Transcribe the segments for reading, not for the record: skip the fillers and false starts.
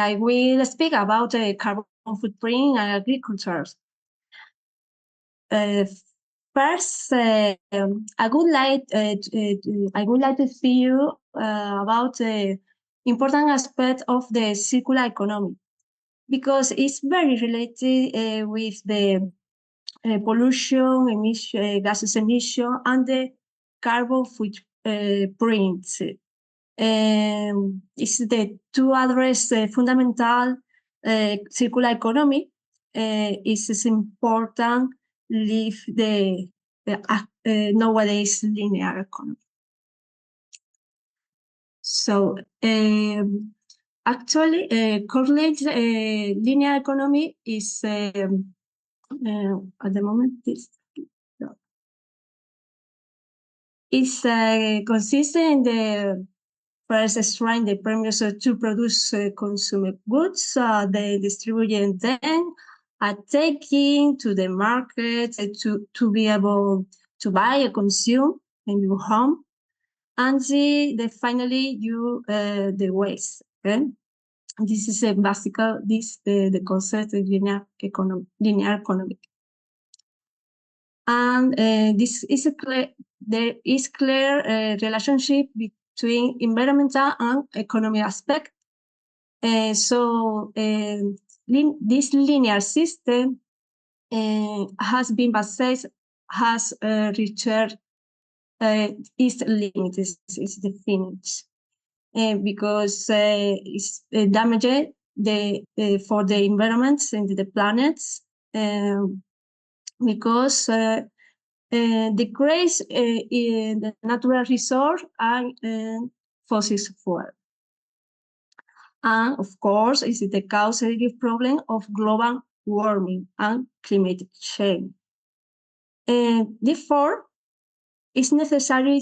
I will speak about the carbon footprint and agriculture. First, I would like to see you about the important aspect of the circular economy, because it's very related with the pollution, gases emission, and the carbon footprint. It's to address the fundamental circular economy. It's important leave the nowadays linear economy. So actually, current linear economy is at the moment is consistent in the first strike the premiums to produce consumer goods, they distribute them, taking to the market to be able to buy and consume in your home, and finally you the waste. Okay? This is a basic the concept of linear economy. And this is there is clear relationship between environmental and economic aspect. This linear system has been based, has reached its limits, is the finish, because it's damaged for the environment and the planets, because decrease in the natural resource and fossil fuel. And of course, is the causative problem of global warming and climate change. Therefore, it's necessary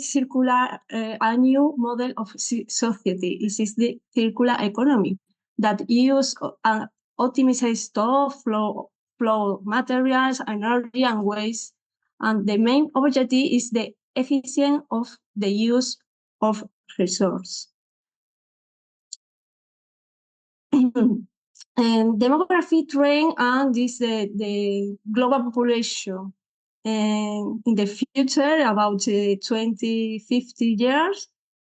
a new model of society. This is the circular economy that use and optimizes stock flow materials, energy, and waste. And the main objective is the efficiency of the use of resources. And demography trend and the global population. In the future, about 20-50 years,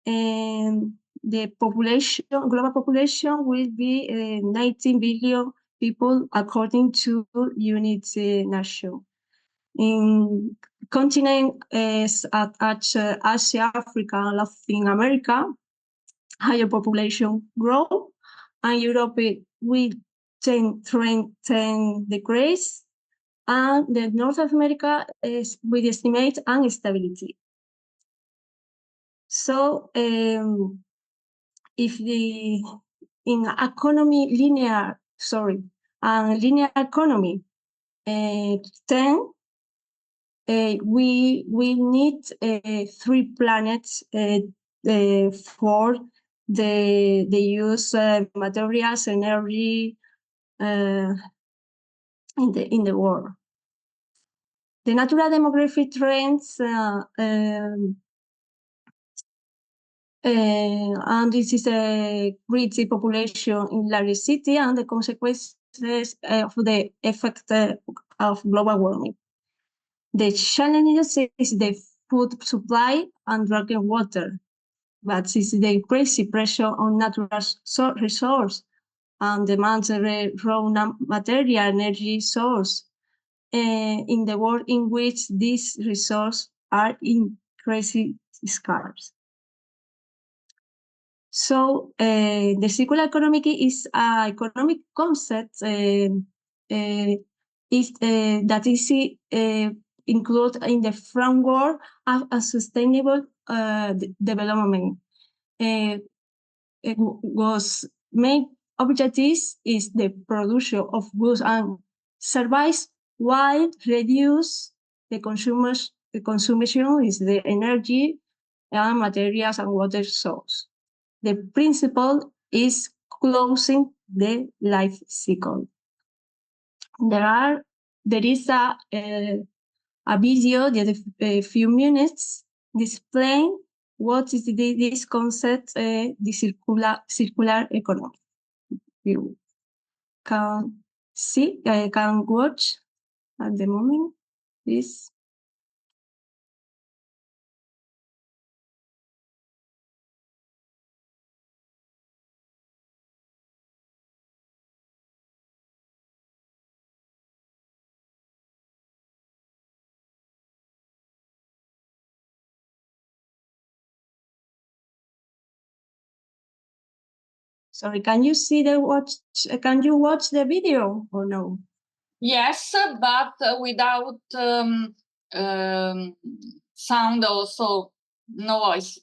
the global population will be 19 billion people, according to United Nations. In continent at Asia, Africa, and Latin America, higher population growth, and Europe will trend decrease, and the North America is with estimate and stability. So if in economy linear economy, then we need 3 planets for the use materials, energy in the world. The natural demographic trends and this is a great population in large city and the consequences of the effect of global warming. The challenges is the food supply and drinking water, but it's the crazy pressure on natural resource and demands raw material energy source in the world in which these resources are increasingly scarce. So the circular economy is an economic concept that is included in the framework of a sustainable development. It was main objectives is the production of goods and services while reduce the consumption is the energy and materials and water source. The principle is closing the life cycle. There is a video that a few minutes displaying what is this concept, the circular economy. you can see, can watch at the moment is sorry, can you see the watch? Can you watch the video or no? Yes, but without sound, also no voice.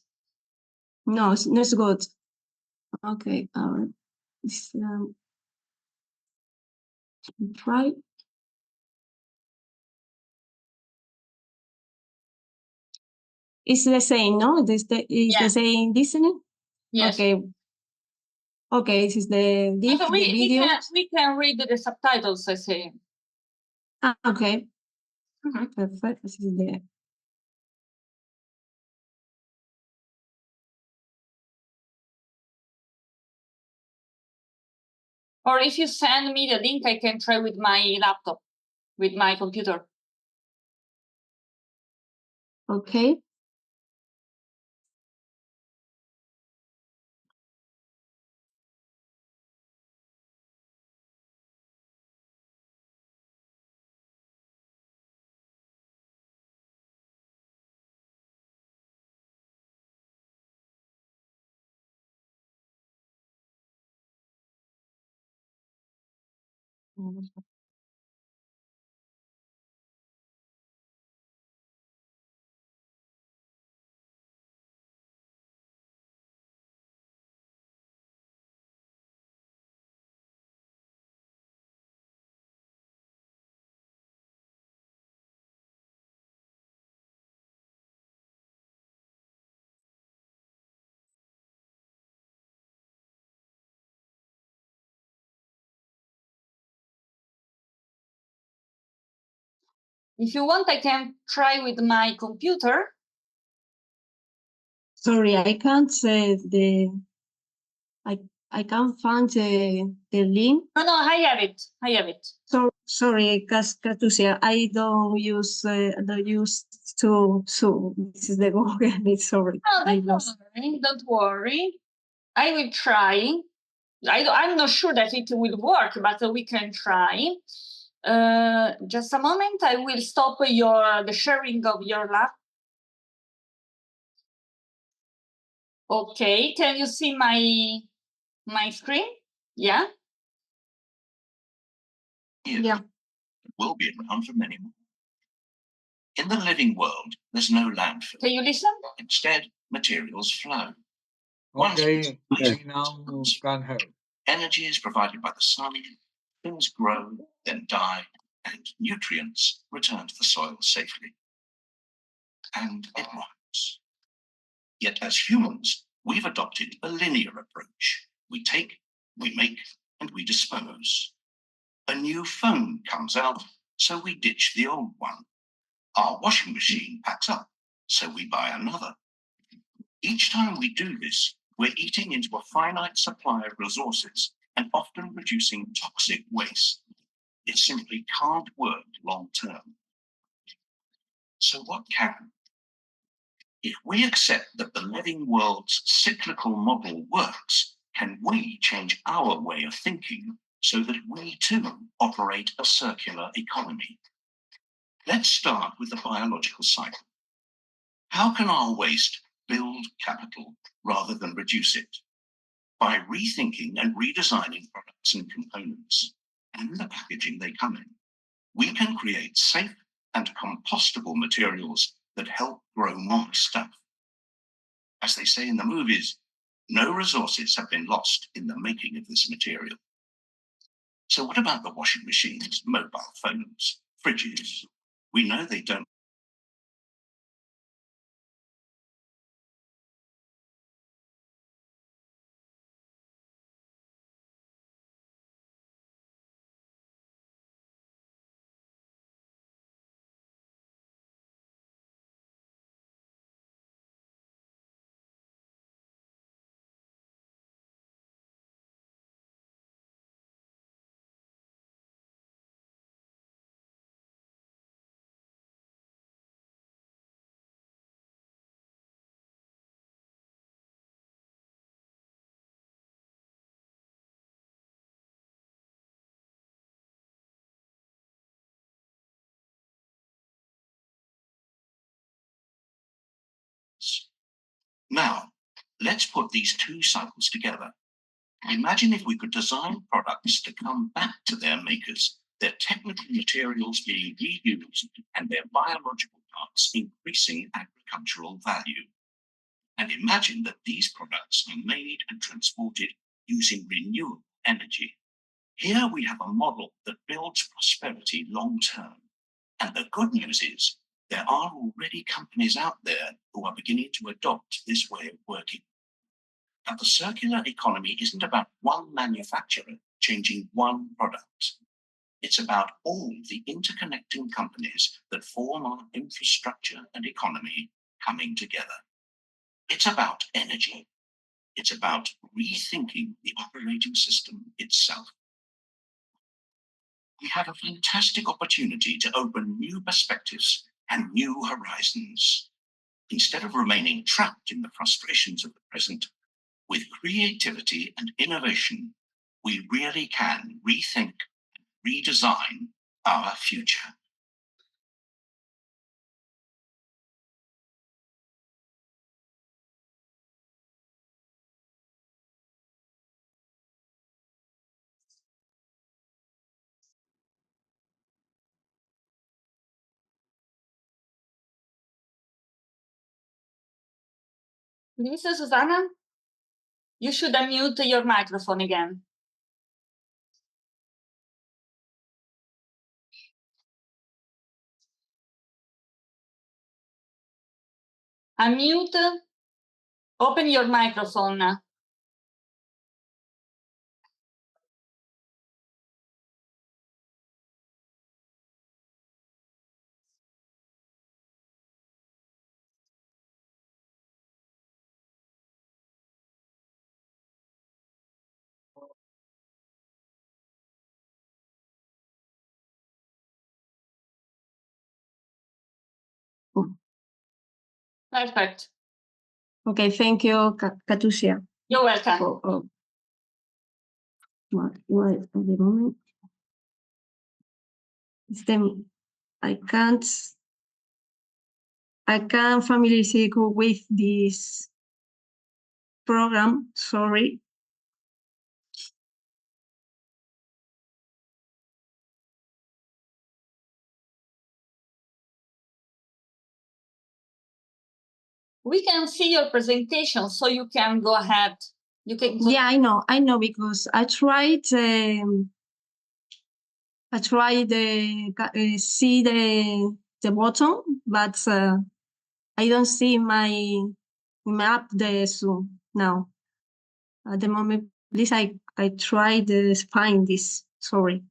No, it's good. Okay, try. It's the same, no? It's the same listening? Yes. Okay. Okay, this is the diff, So the video. we can read the subtitles, I say. Okay. Perfect. This is the Or if you send me the link, I can try with my laptop, with my computer. okay. If you want, I can try with my computer. Sorry, I can't say I can't find the link. No, I have it. I have it. So sorry, Katusia, I don't use to this is the Google. Sorry, No, I lost. don't worry. I will try. I'm not sure that it will work, but we can try. Just a moment. I will stop the sharing of your lap. Okay. Can you see my screen? Yeah. Yeah. Will be around for many more. In the living world, there's no landfill. Can you listen? Instead, materials flow. Okay, I now can hear. Energy is provided by the sun, things grow, then die, and nutrients return to the soil safely. And it works. Yet as humans, we've adopted a linear approach. We take, we make, and we dispose. A new phone comes out, so we ditch the old one. Our washing machine packs up, so we buy another. Each time we do this, we're eating into a finite supply of resources and often producing toxic waste. It simply can't work long term. So what can? If we accept that the living world's cyclical model works, can we change our way of thinking so that we too operate a circular economy? Let's start with the biological cycle. How can our waste build capital rather than reduce it? By rethinking and redesigning products and components and the packaging they come in, we can create safe and compostable materials that help grow more stuff. As they say in the movies, no resources have been lost in the making of this material. So what about the washing machines, mobile phones, fridges? We know they don't Now, let's put these two cycles together. Imagine if we could design products to come back to their makers, their technical materials being reused and their biological parts increasing agricultural value. And imagine that these products are made and transported using renewable energy. Here we have a model that builds prosperity long term. And the good news is there are already companies out there who are beginning to adopt this way of working. Now, the circular economy isn't about one manufacturer changing one product. It's about all the interconnecting companies that form our infrastructure and economy coming together. It's about energy. It's about rethinking the operating system itself. We have a fantastic opportunity to open new perspectives and new horizons. Instead of remaining trapped in the frustrations of the present, with creativity and innovation, we really can rethink and redesign our future. Lisa, Susanna, you should unmute your microphone again. Unmute. Open your microphone. Perfect. Okay, thank you, Katusia. You're welcome. At the moment, I can't familiarize with this program. Sorry. We can see your presentation, so you can go ahead. You can. Yeah, I know because I tried. I tried see the button, but I don't see my app the Zoom now. At the moment, please, I tried to find this. Sorry.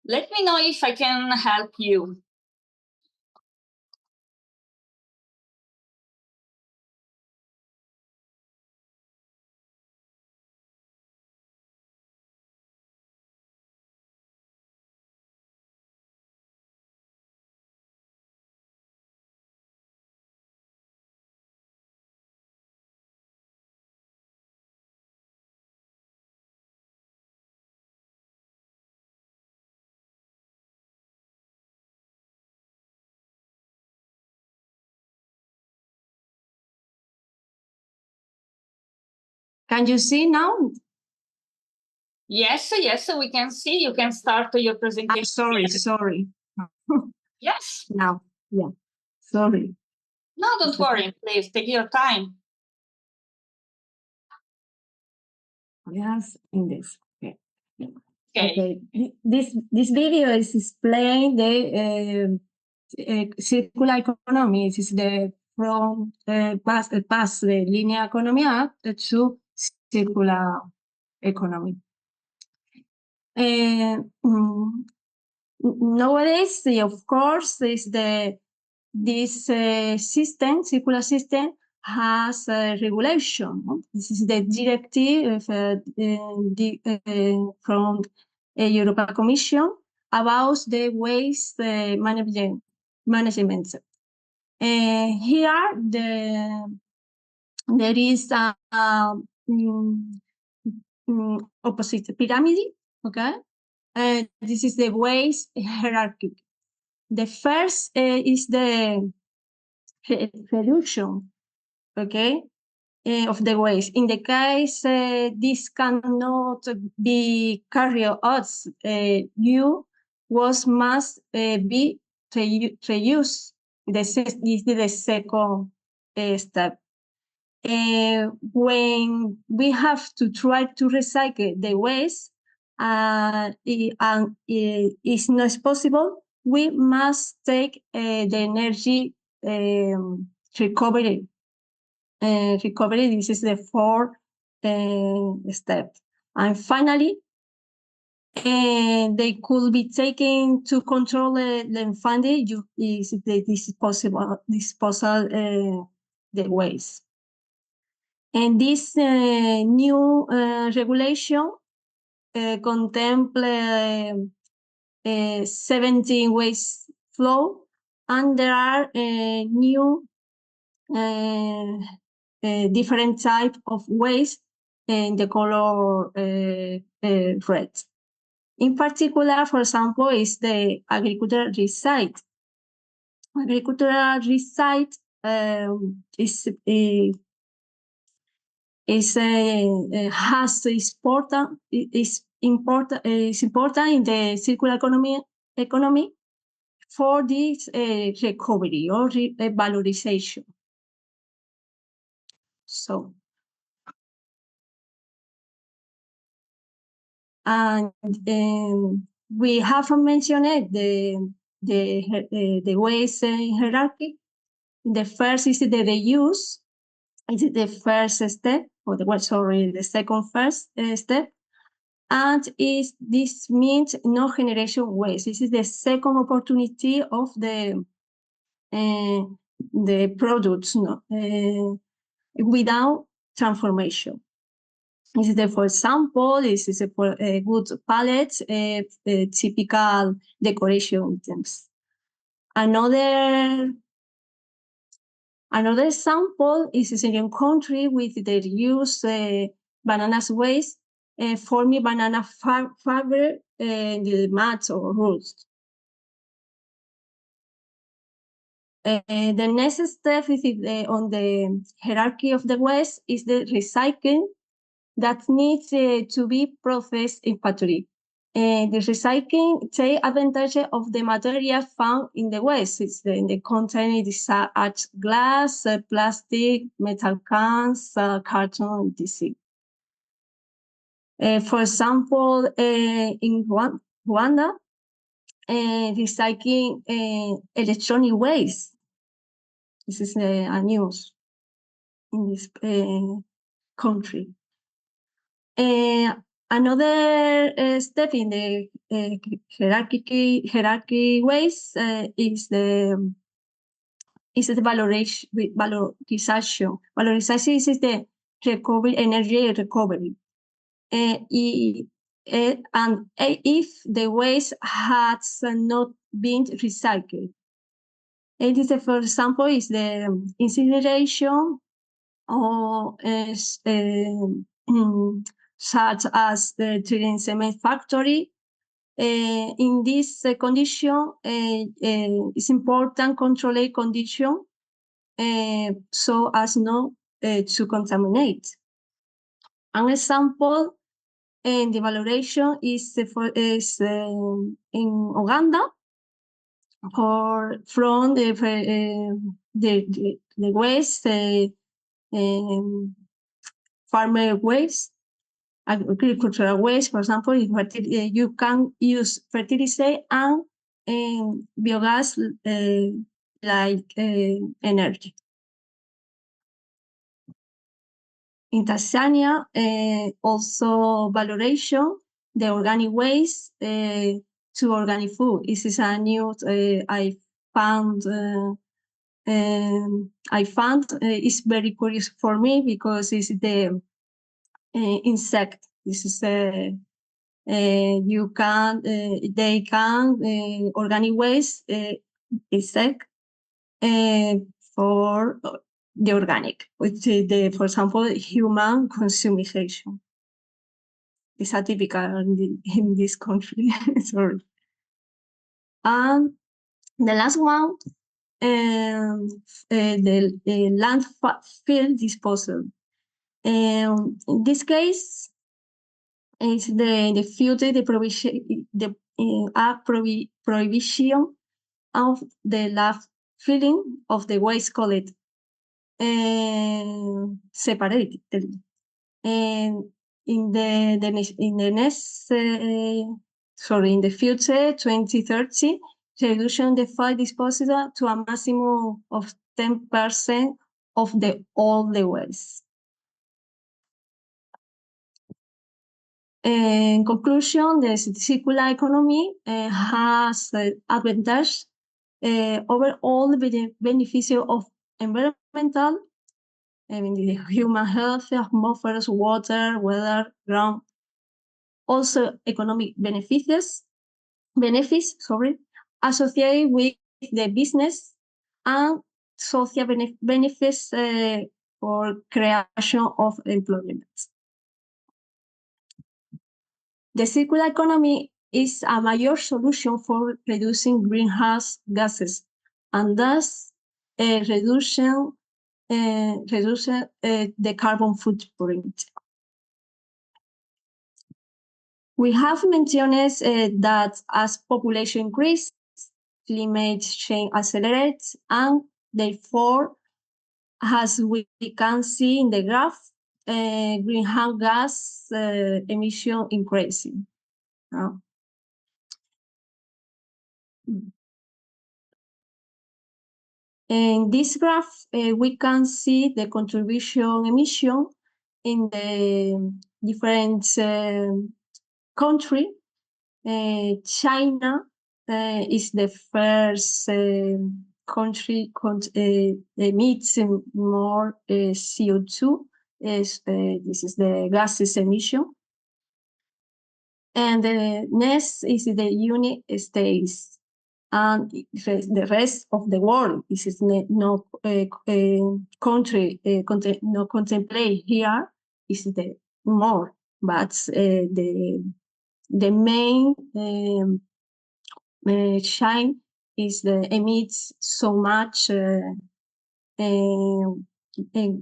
Let me know if I can help you. Can you see now? Yes, we can see. You can start your presentation. Sorry. Yes. Now, yeah. Sorry. No, don't worry. Please take your time. Yes, in this. Okay. Okay. This video is explaining the circular economy. This is the from pass the linear economy up to circular economy. nowadays, of course, this system, circular system, has a regulation. This is the directive from the European Commission about the waste management. Here, there is a opposite pyramid. Okay, this is the waste hierarchy. The first is the reduction, okay, of the waste. In the case this cannot be carried out, you must be reused. This is the second step. When we have to try to recycle the waste and it's not possible, we must take the energy recovery. This is the fourth step. And finally, they could be taken to control the funding is the disposal the waste. And this new regulation contemplates 17 waste flow, and there are new different type of waste in the color red. In particular, for example, is the agricultural recycle. Agricultural recycle is important in the circular economy for this recovery or valorization. So, and we have mentioned the waste hierarchy. The first is the reuse. It's the first step, or the second first step. And this means no generation waste. This is the second opportunity of the products without transformation. This is for example, this is a good palette, typical decoration items. Another example is a Syrian country with the use bananas waste forming banana fiber in the mats or roots. The next step is on the hierarchy of the waste is the recycling that needs to be processed in factory. The recycling take advantage of the material found in the waste. It's in the content such glass, plastic, metal cans, carton, etc. For example, in Rwanda, recycling electronic waste. This is a news in this country. Another step in the hierarchy waste is the valorization. Valorization is the energy recovery. And if the waste has not been recycled, it is, for example, is the incineration or such as the Trident cement factory. In this condition, it's important control condition so as not to contaminate. An example in the valorization is in Uganda, from the waste, farmer waste, agricultural waste, for example, you can use fertilizer and biogas like energy. In Tanzania, also valorization, the organic waste to to organic food. This is a new I found. It's very curious for me because it's the insect. This is you can they can organic waste insect for the organic, which is for example human consumption. It's atypical in this country. Sorry. And the last one, the landfill disposal. In this case, is the future the prohibition of the landfilling of the waste collected separated. And in the future 2030, reduction the file disposal to a maximum of 10% of all the waste. In conclusion, the circular economy has advantage over all the benefits of environmental, the human health, atmosphere, water, weather, ground. Also, economic benefits associated with the business and social benefits for creation of employment. The circular economy is a major solution for reducing greenhouse gases and thus reducing the carbon footprint. We have mentioned that as population increases, climate change accelerates, and therefore, as we can see in the graph, greenhouse gas emission increasing. In this graph, we can see the contribution emission in the different country. China is the first country emits more CO2. This is the gases emission. And the next is the United States. And the rest of the world, this is no country no contemplate here, is the more, but the main shine is the emits so much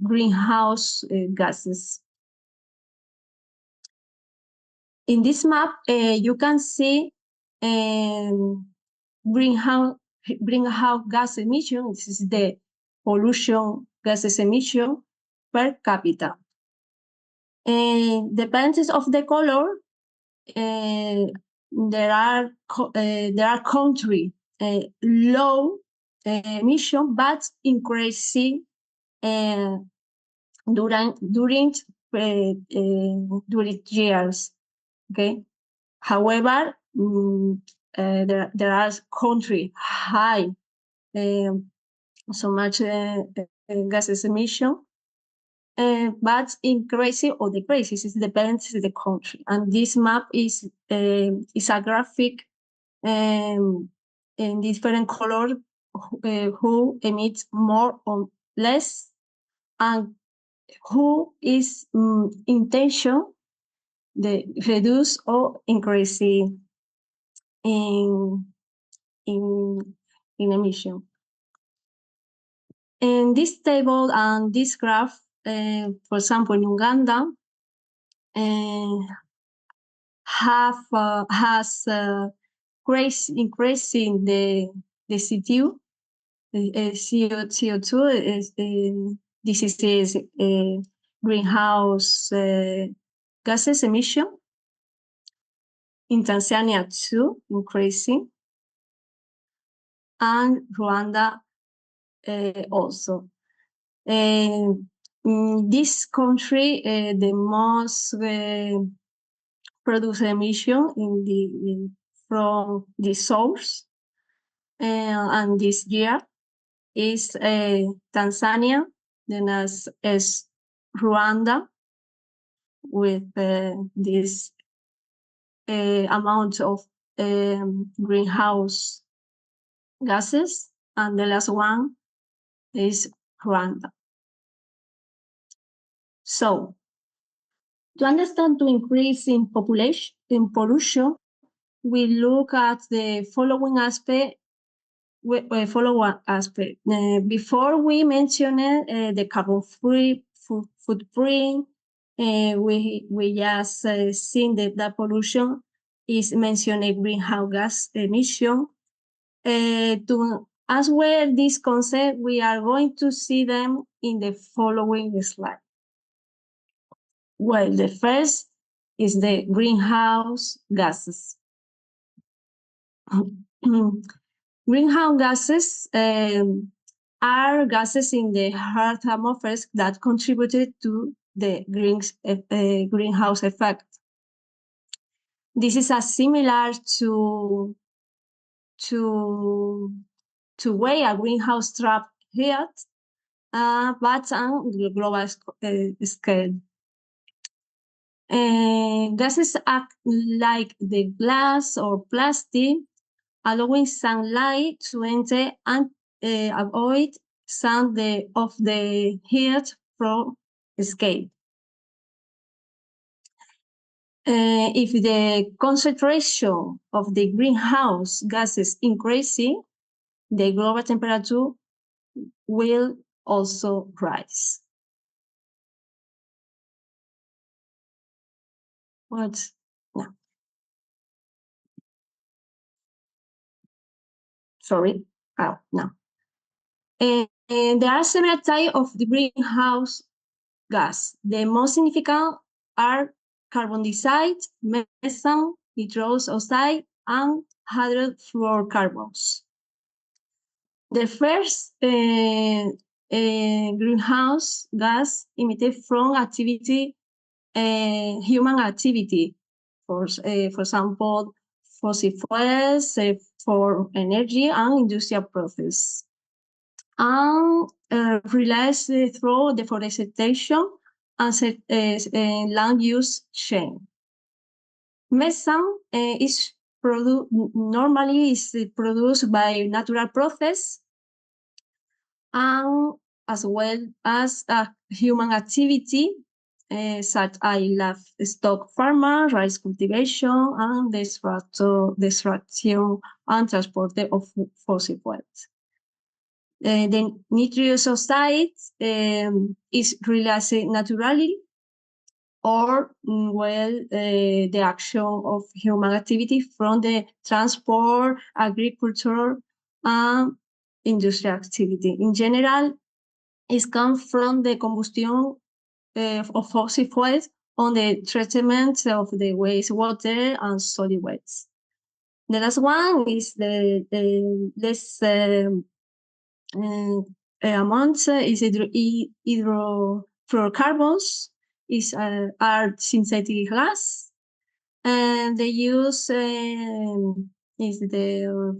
greenhouse gases. In this map, you can see greenhouse gas emission. This is the pollution gases emission per capita. Depends of the color. There are country low emission but increasing during years. Okay. However, there are country high so much gases emission, but increasing or decreases. It depends on the country. And this map is a graphic in different colors who emits more or less, and who is intention the reduce or increasing in emission. In this table and this graph, for example, in Uganda, has increasing the CO2. This is greenhouse gases emission. In Tanzania too, increasing, and Rwanda also. In this country, the most produce emission in the from the source, and this year is Tanzania, then as Rwanda, with this amount of greenhouse gases, and the last one is Rwanda. So, to understand the increase in population, in pollution, we look at the following aspect. Before we mention the carbon-free footprint, we just seen that pollution is mentioned greenhouse gas emission. To as well this concept, we are going to see them in the following slide. Well, the first is the greenhouse gases. Greenhouse gases are gases in the Earth atmosphere that contributed to the greenhouse effect. This is similar to way a greenhouse trap heat, but on the global scale. Gases act like the glass or plastic, allowing sunlight to enter and avoid some of the heat from escape. If the concentration of the greenhouse gases increasing, the global temperature will also rise. What? No. Sorry. Oh, no. And there are several types of the greenhouse gas. The most significant are carbon dioxide, methane, nitrous oxide, and hydrofluorocarbons. The first greenhouse gas emitted from activity, human activity, for example, fossil fuels for energy and industrial process, and released through deforestation and land use change. Methane is normally produced by natural process, and as well as human activity, such as livestock farming, rice cultivation, and the extraction and transport of fossil fuels. The nitrous oxide is released naturally, or the action of human activity from the transport, agriculture, and industrial activity. In general, it comes from the combustion of fossil fuels on the treatment of the wastewater and solid waste. The last one is the less amount is hydrofluorocarbons. Are synthetic gas, and they use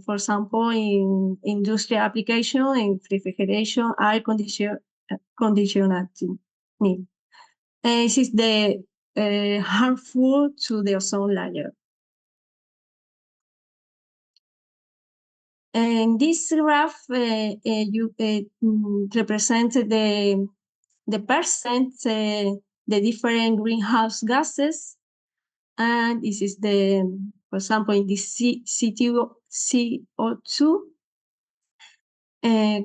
for example, in industrial application, in refrigeration, air conditioning. This is harmful to the ozone layer. And this graph represents the percent, the different greenhouse gases, and this is for example, in the CO2,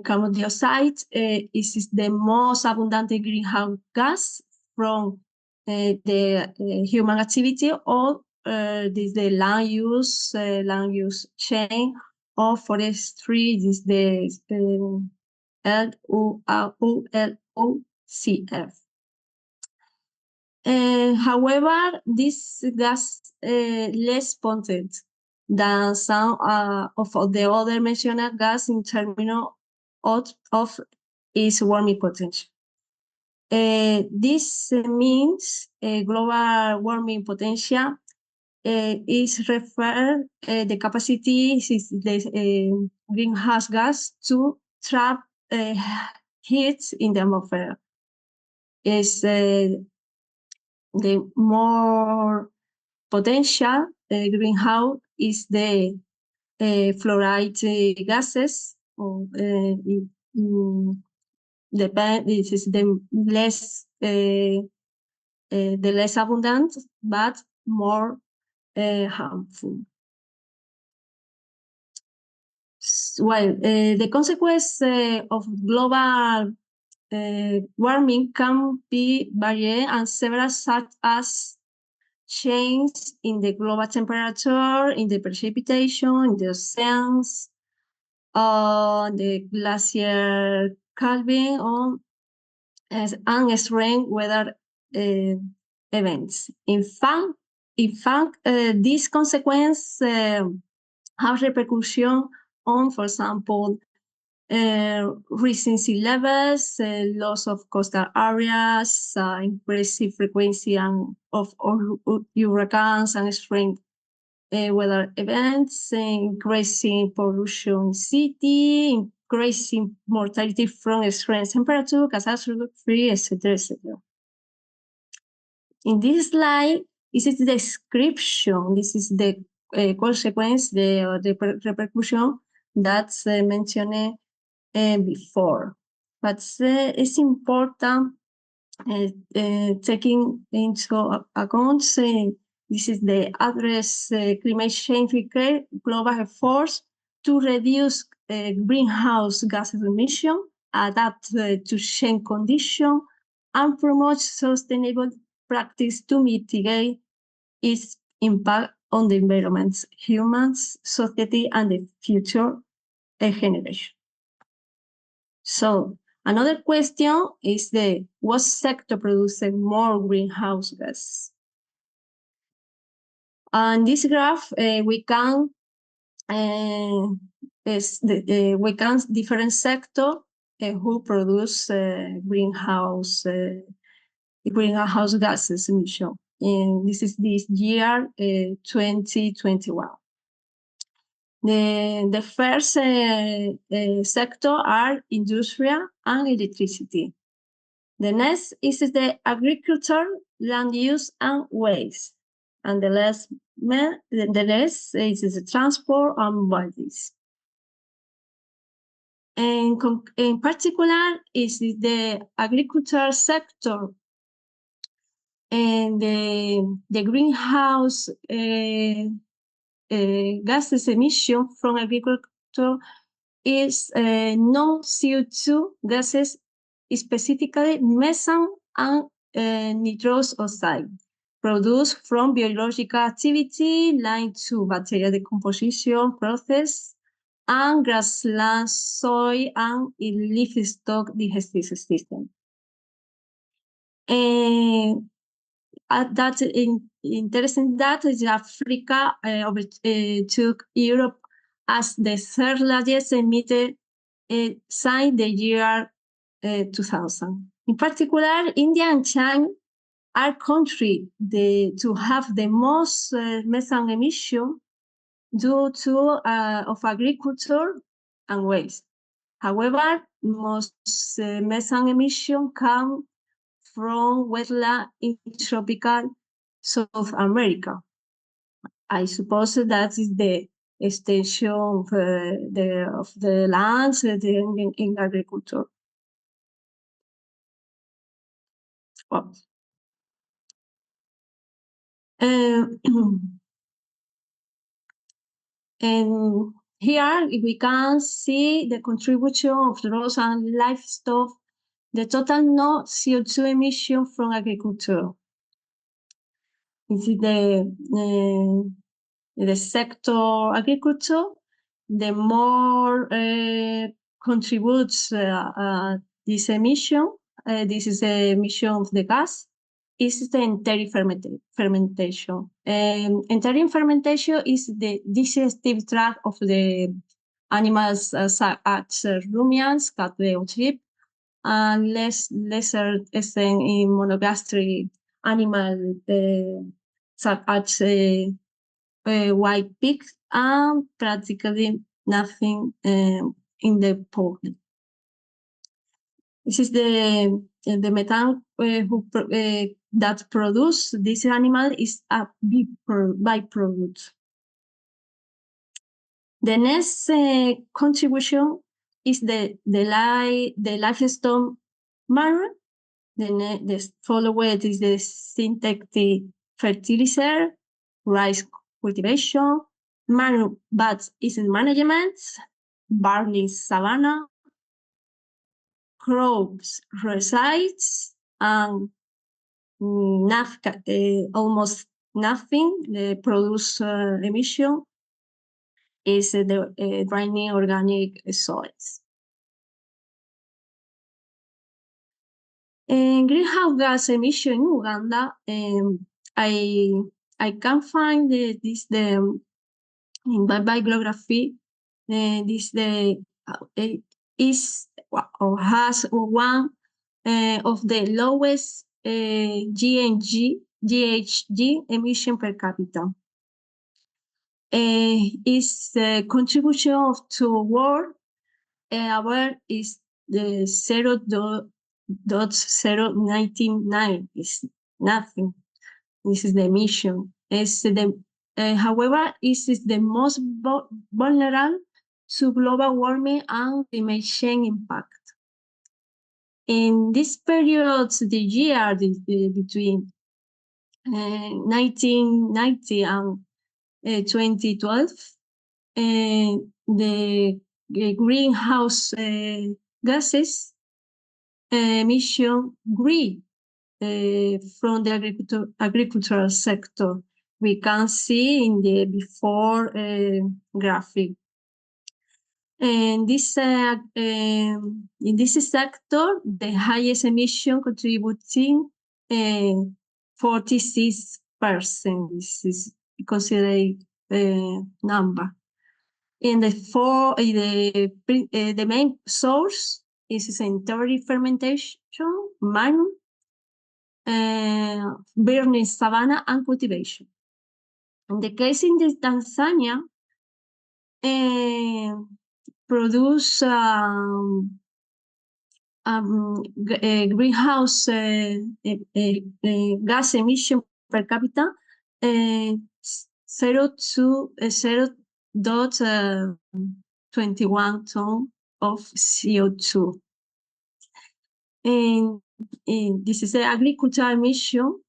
carbon dioxide is the most abundant greenhouse gas from the human activity, or the land use chain, or forestry. This is the LULUCF. However, this gas less potent than some of the other mentioned gas in terms of its warming potential. This means global warming potential is refer the capacity is the greenhouse gas to trap heat in the atmosphere. Is the more potential greenhouse is the fluoride gases. Or, depend. This is the less abundant, but more harmful. Well, the consequence of global warming can be varied and several, such as change in the global temperature, in the precipitation, in the oceans, the glacier calving, and extreme weather events. In fact, these consequences have repercussion on, for example, rising sea levels, loss of coastal areas, increasing frequency of hurricanes and extreme weather events, increasing pollution in city, increasing mortality from extreme temperature, catastrophe, etc., etc. In this slide, this is the description. This is the consequence, the repercussion that's mentioned before. But it's important taking into account this is the address climate change require global efforts to reduce greenhouse gas emission, adapt to change conditions, and promote sustainable practice to mitigate its impact on the environment, humans, society, and the future generation. So another question is what sector produces more greenhouse gas? On this graph, we can different sector who produce greenhouse gases emission. And this is this year 2021. The first sector are industry and electricity. The next is the agriculture, land use, and waste. And the rest is the transport and bodies. And in particular is the agriculture sector. And the greenhouse gases emission from agriculture is non-CO2 gases, specifically methane and nitrous oxide, produced from biological activity linked to bacterial decomposition process and grassland, soil, and livestock digestive system. And that's interesting that Africa took Europe as the third largest emitter since the year 2000. In particular, India and China are countries to have the most methane emission due to of agriculture and waste. However, most methane emission come from wetland in tropical South America. I suppose that is the extension of the lands in agriculture. Well, and here we can see the contribution of roads and livestock, the total no CO2 emission from agriculture. This is the sector agriculture, the more contributes this emission. This is the emission of the gas. Is the enteric fermentation. Enteric fermentation is the digestive tract of the animals such as ruminants, cattle, or sheep, and lesser extent in monogastric animal such as white peaks and practically nothing in the pollen. This is the methane that produce this animal is a byproduct. The next contribution is the livestock manure. The followed is the synthetic fertilizer, rice cultivation, manure but is in management, barley savanna, crops resides, and almost nothing. The produce emission is the draining organic soils. Greenhouse gas emission in Uganda, I can find this in my bibliography. This is or has one of the lowest GHG emission per capita. Its contribution to world aware is the 0.099 is nothing. This is the emission. However, this is the most vulnerable to global warming and climate change impact. In this period, the year between 1990 and 2012, the greenhouse gases emission grew from the agricultural sector. We can see in the before graphic. And this in this sector, the highest emission contributing 46%. This is considered number. In the main source is sanitary fermentation, manure, burning savanna, and cultivation. In the case in Tanzania, produce greenhouse gas emission per capita 0.21 ton of CO2. And this is the agricultural emission.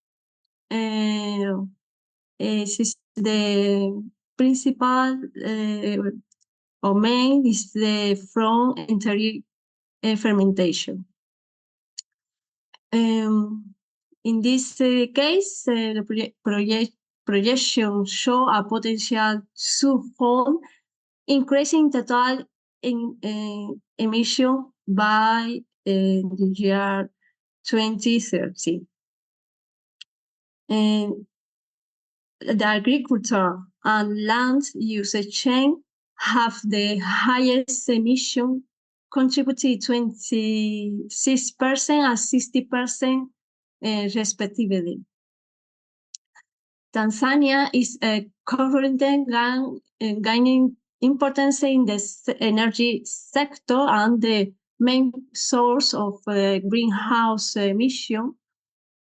This is the principal or main is the from enteric fermentation. In this case, the projection show a potential twofold increase in total emission by the year 2030. And the agriculture and land usage chain have the highest emission, contributing 26% and 60% respectively. Tanzania is currently gaining importance in the energy sector, and the main source of greenhouse emission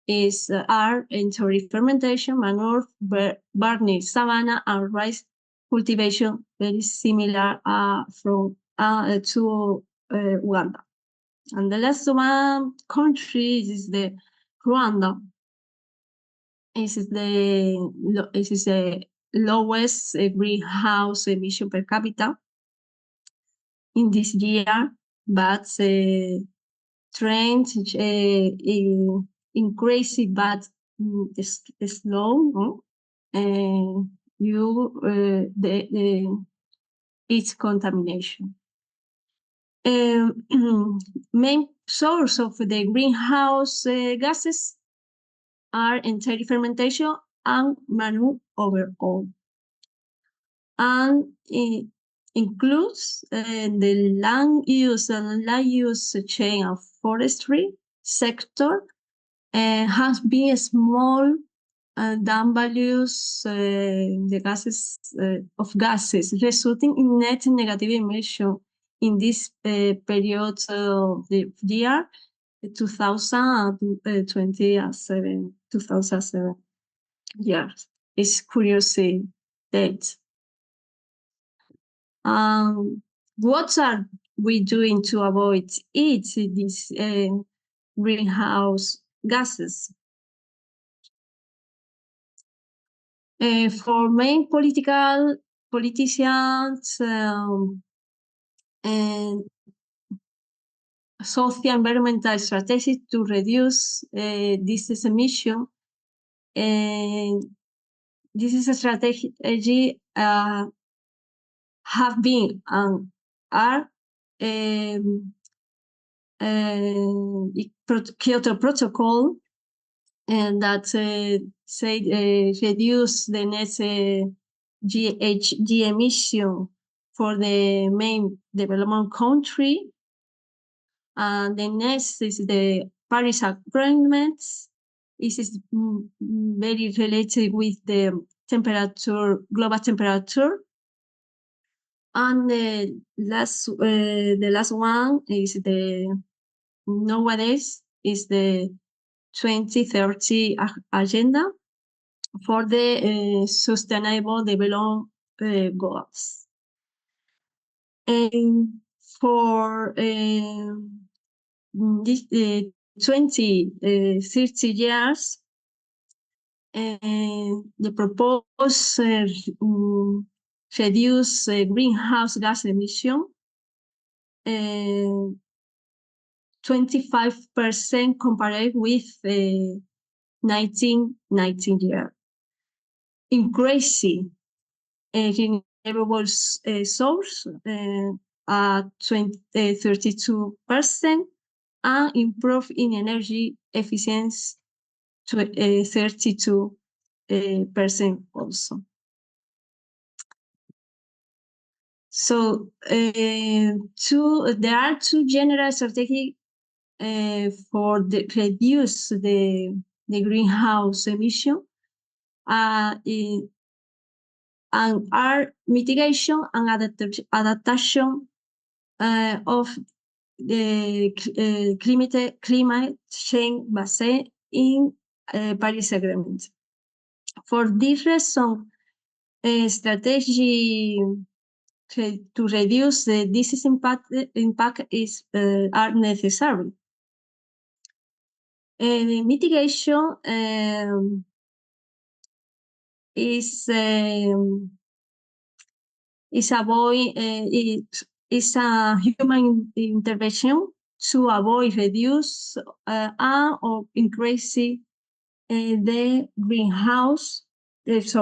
is enteric fermentation, manure, burning savanna, and rice cultivation, very similar to Uganda. And the last one country is the Rwanda. This is the lowest greenhouse emission per capita in this year, but trend increasing, but slow. Its contamination. Main source of the greenhouse gases are enteric fermentation and manure overall, and it includes the land use and land use chain of forestry sector. Has been small down values the gases of gases, resulting in net negative emission in this period of the year 2027. 2007. Yeah, it's curious date. What are we doing to avoid these greenhouse gases? For main politicians and social environmental strategies to reduce this emission, and this is a strategy have been and are Kyoto Protocol, and that say reduce the net GHG emission for the main development country. And the next is the Paris Agreement. This is very related with the global temperature. And the last one is nowadays is the 2030 agenda for the sustainable development goals. And for this 30 years, the proposed reduce greenhouse gas emission 25% compared with 1990 year. Increasing renewable source at 32% and improve in energy efficiency to 32% also. So there are two general strategies for reduce the greenhouse emission, and are mitigation and adaptation of the climate change based in Paris Agreement. For this reason, strategy to reduce this impact is are necessary. Mitigation is a human intervention to avoid, reduce, or increase the greenhouse. Reduce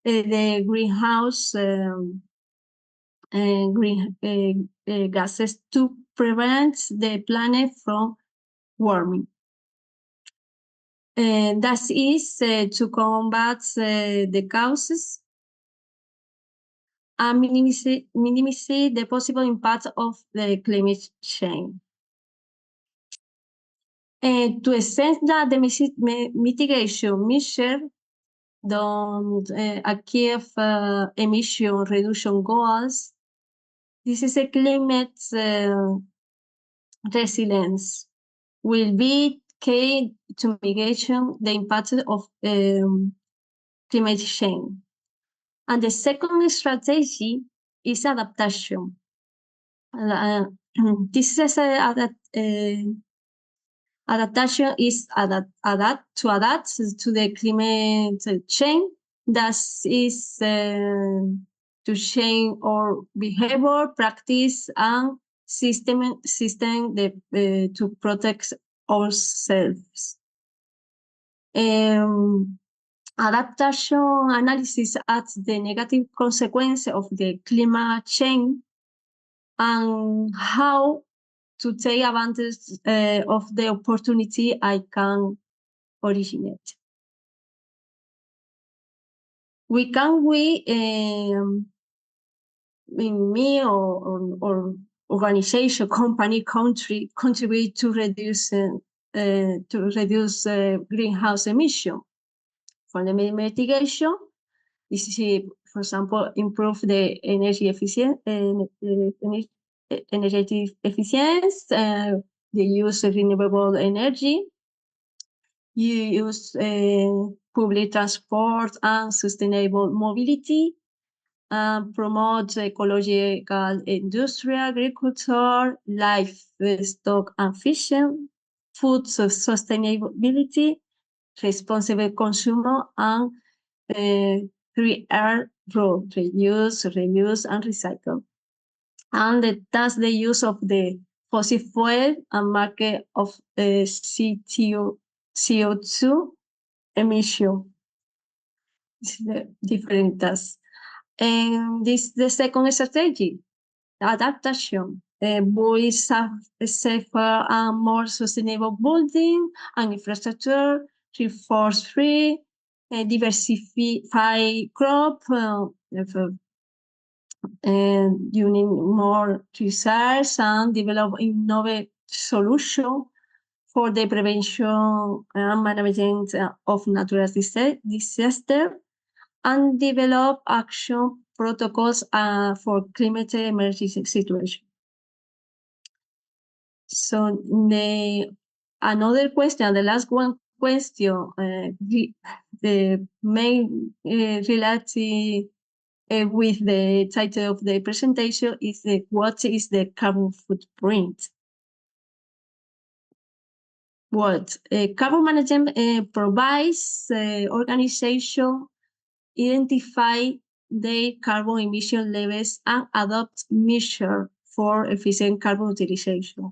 the greenhouse gases to prevent the planet from warming. That is to combat the causes and minimize the possible impact of the climate change. To extend that the mitigation measure don't achieve emission reduction goals, this is a climate resilience will be key to mitigation the impact of climate change. And the second strategy is adaptation. This is adaptation is adapt to the climate change. That is to change our behavior, practice, and system to protect ourselves. Adaptation analysis at the negative consequence of the climate change and how to take advantage of the opportunity I can originate. Me or organization, company, country contribute to reducing to reduce greenhouse emission. For the mitigation, this is, for example, improve the energy efficiency, the use of renewable energy, you use public transport and sustainable mobility, promote ecological industry, agriculture, livestock and fishing, food sustainability, responsible consumer, and 3R rule: reuse, reuse, and recycle. And thus the use of the fossil fuel and market of CO2 emission. This is the different tasks. And this is the second strategy, adaptation. Build safer and more sustainable building and infrastructure, reinforce free, diversify crop, and you need more research and develop innovative solution for the prevention and management of natural disaster, and develop action protocols for climate emergency situation. So another question, the last one question, the main related with the title of the presentation is what is the carbon footprint? What carbon management provides organization identify the carbon emission levels and adopt measures for efficient carbon utilization.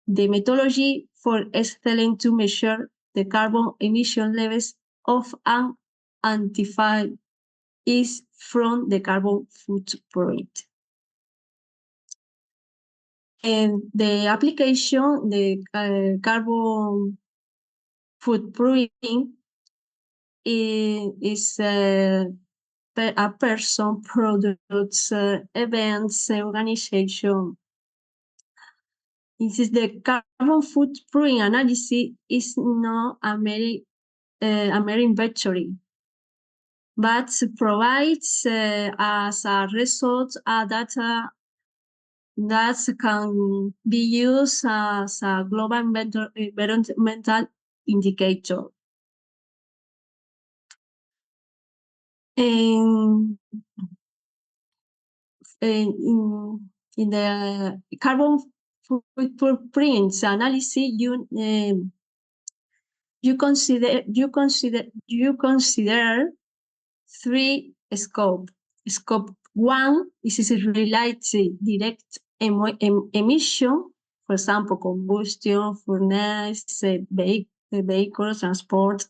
The methodology for excellent to measure the carbon emission levels of an identified is from the carbon footprint. And the application, the carbon footprint is a person, products, events, organization. This is the carbon footprint analysis is not a mere inventory, but provides as a result data that can be used as a global environmental indicator. In the carbon footprint analysis, you consider three scopes. Scope 1 is related direct emission, for example, combustion, furnace, vehicles, transport,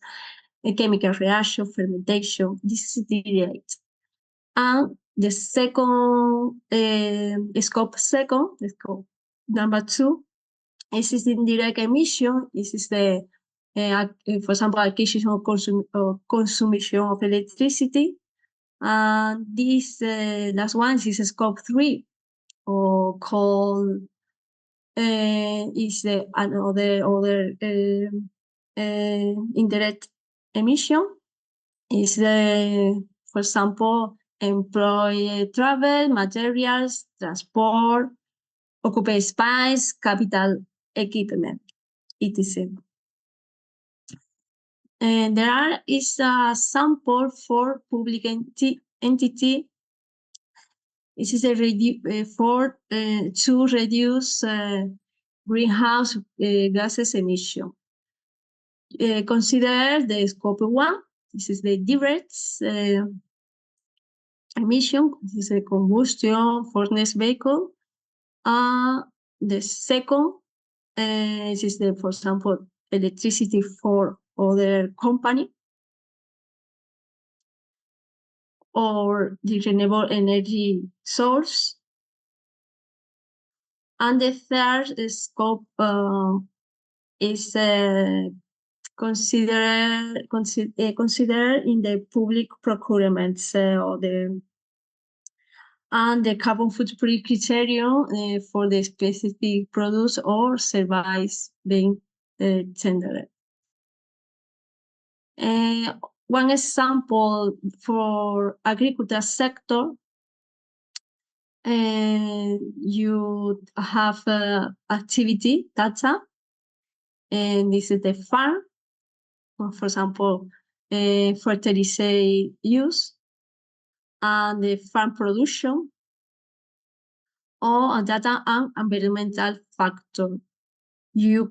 chemical reaction, fermentation. This is direct. And the second scope number 2, this is indirect emission. This is the, for example, acquisition or consumption of electricity. And this last one is scope 3, or called is another indirect emission. Is for example, employee travel, materials, transport, occupied space, capital equipment, etc. And there is a sample for public entity. This is to reduce greenhouse gases emission. Consider the scope 1. This is the direct emission. This is a combustion furnace vehicle. The second this is the, for example, electricity for other company, or the renewable energy source. And the third scope is consider in the public procurement, or the carbon footprint criterion for the specific products or service being tendered. One example for agriculture sector, you have activity data, and this is the farm. For example, fertilizer use and the farm production, or data and environmental factor. You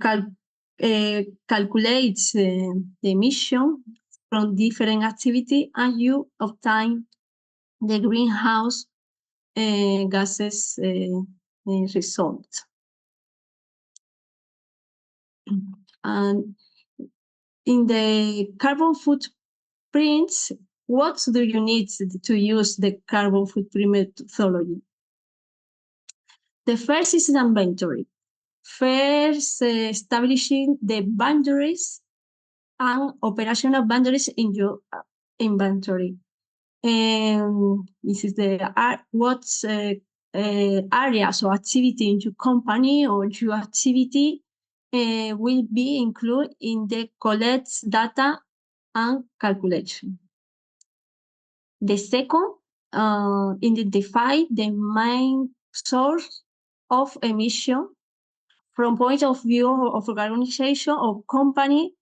calculate the emission from different activity, and you obtain the greenhouse gases result. And in the carbon footprints, what do you need to use the carbon footprint methodology? The first is an inventory. First, establishing the boundaries and operational boundaries in your inventory. This is the what areas or activity in your company or your activity will be included in the collect data and calculation. The second, identify the main source of emission from point of view of organization or company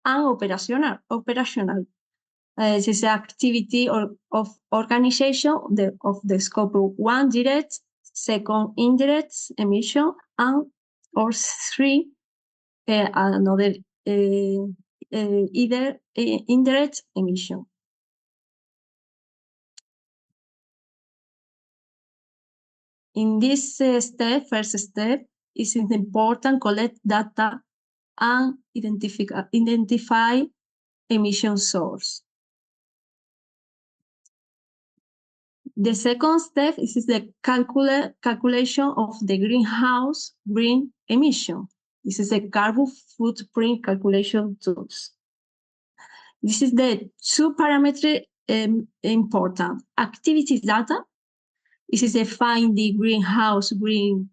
and operational. This is the activity of organization of the scope of 1 direct, second indirect emission, and or 3 another either indirect emission. In this first step, is important collect data and identify emission source. The second step is the calculation of the greenhouse green emission. This is the carbon footprint calculation tools. This is the two parameters important. Activity data. This is the find the greenhouse green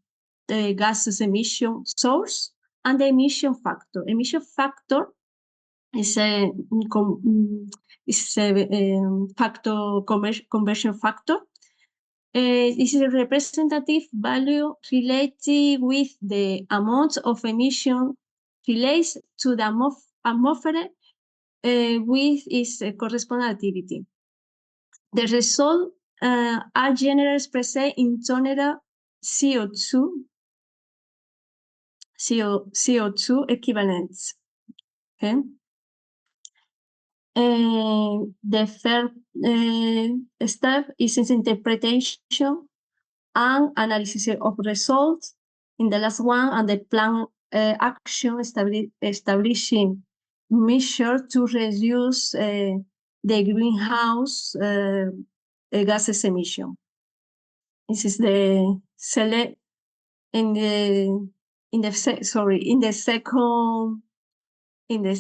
gases emission source, and the emission factor. Emission factor is a factor conversion factor. This is a representative value related with the amount of emission relates to the atmosphere with its corresponding activity. The result are generally expressed in tonnes CO2 equivalents. Okay. The third step is its interpretation and analysis of results. In the last one, and the plan action establishing measures to reduce the greenhouse gases emission. This is the select in the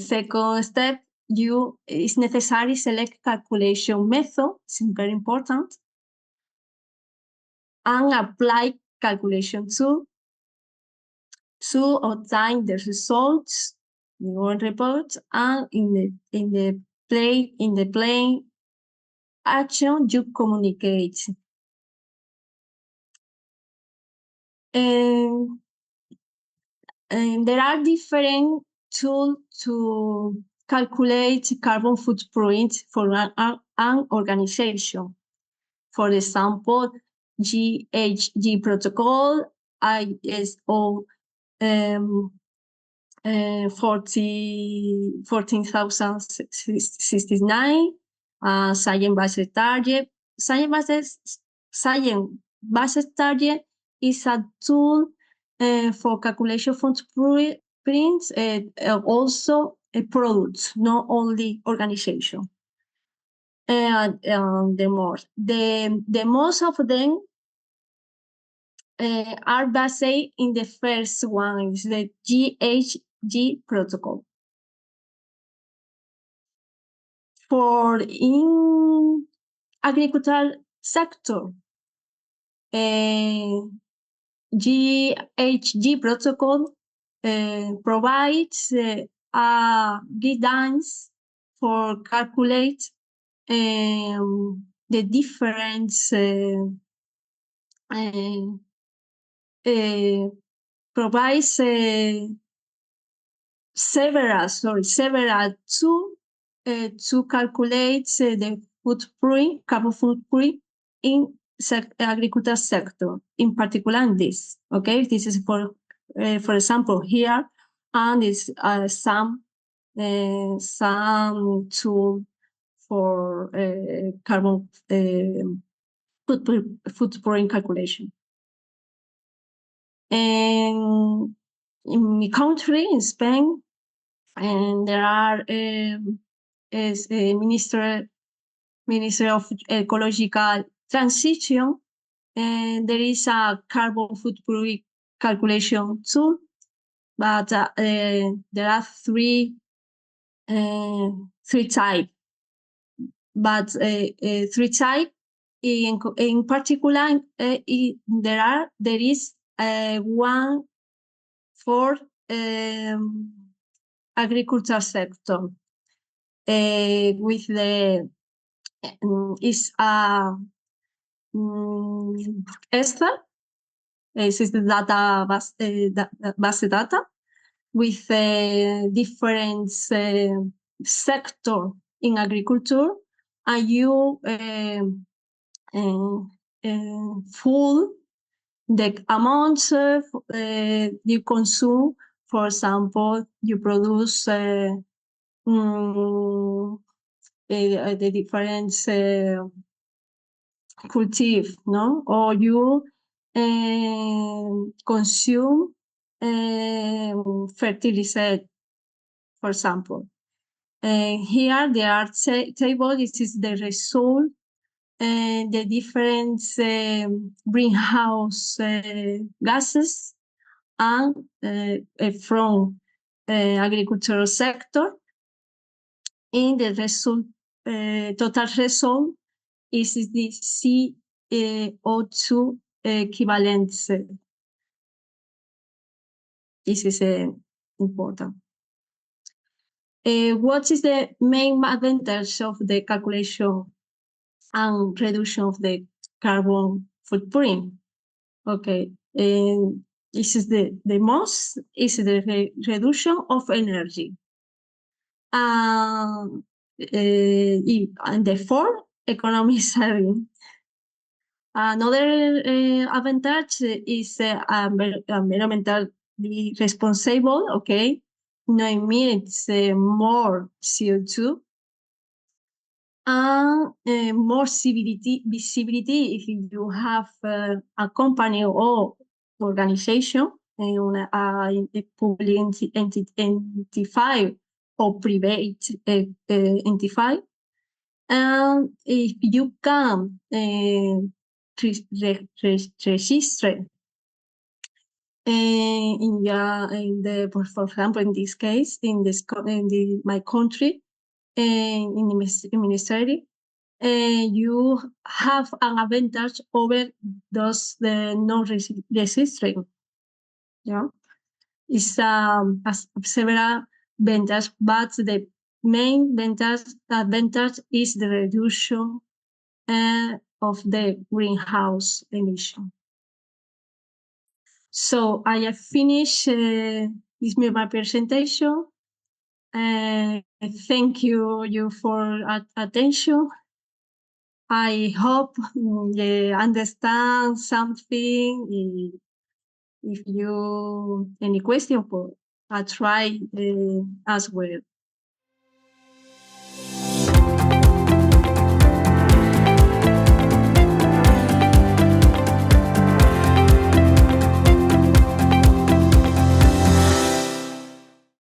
second step. It's necessary select calculation method. It's very important, and apply calculation tool to obtain the results in one report, and in the plane action you communicate. And there are different tools to calculate carbon footprint for an organization. For example, GHG protocol, ISO 14069, science-based target. Science-based target is a tool for calculation footprints, also a product, not only organization. The most of them are based in the first one, is the GHG protocol. For in agricultural sector, GHG protocol provides guidelines for calculate the difference provides several tools to calculate the footprint, carbon footprint in agriculture sector, in particular in this. Okay, this is for example here, and is some tool for carbon footprint calculation. And in my country, in Spain, and there are is a Ministry of Ecological Transition, and there is a carbon footprint calculation tool, but there are three types. But three types in particular, there is one for agriculture sector with the is ESTA. This is the data base data with different sector in agriculture, and you full the amount you consume. For example, you produce the different cultive, no? Or you consume fertilizer, for example. Here there are table. This is the result and the different greenhouse gases and from agricultural sector. In the result, total result is the CO2 equivalent. This is important. What is the main advantage of the calculation and reduction of the carbon footprint? Okay, this is the most is the reduction of energy, and therefore economic saving. Another advantage is environmentally responsible. Okay, no emits more CO2. And more visibility if you have a company or organization, public entity or private entity, and if you can register for example, in this case, my country, in the ministry, you have an advantage over those non-registering. Yeah, it's several advantages, but the main advantage is the reduction of the greenhouse emission. So I have finished this is my presentation. Thank you for attention. I hope you understand something. If you any question, I try as well.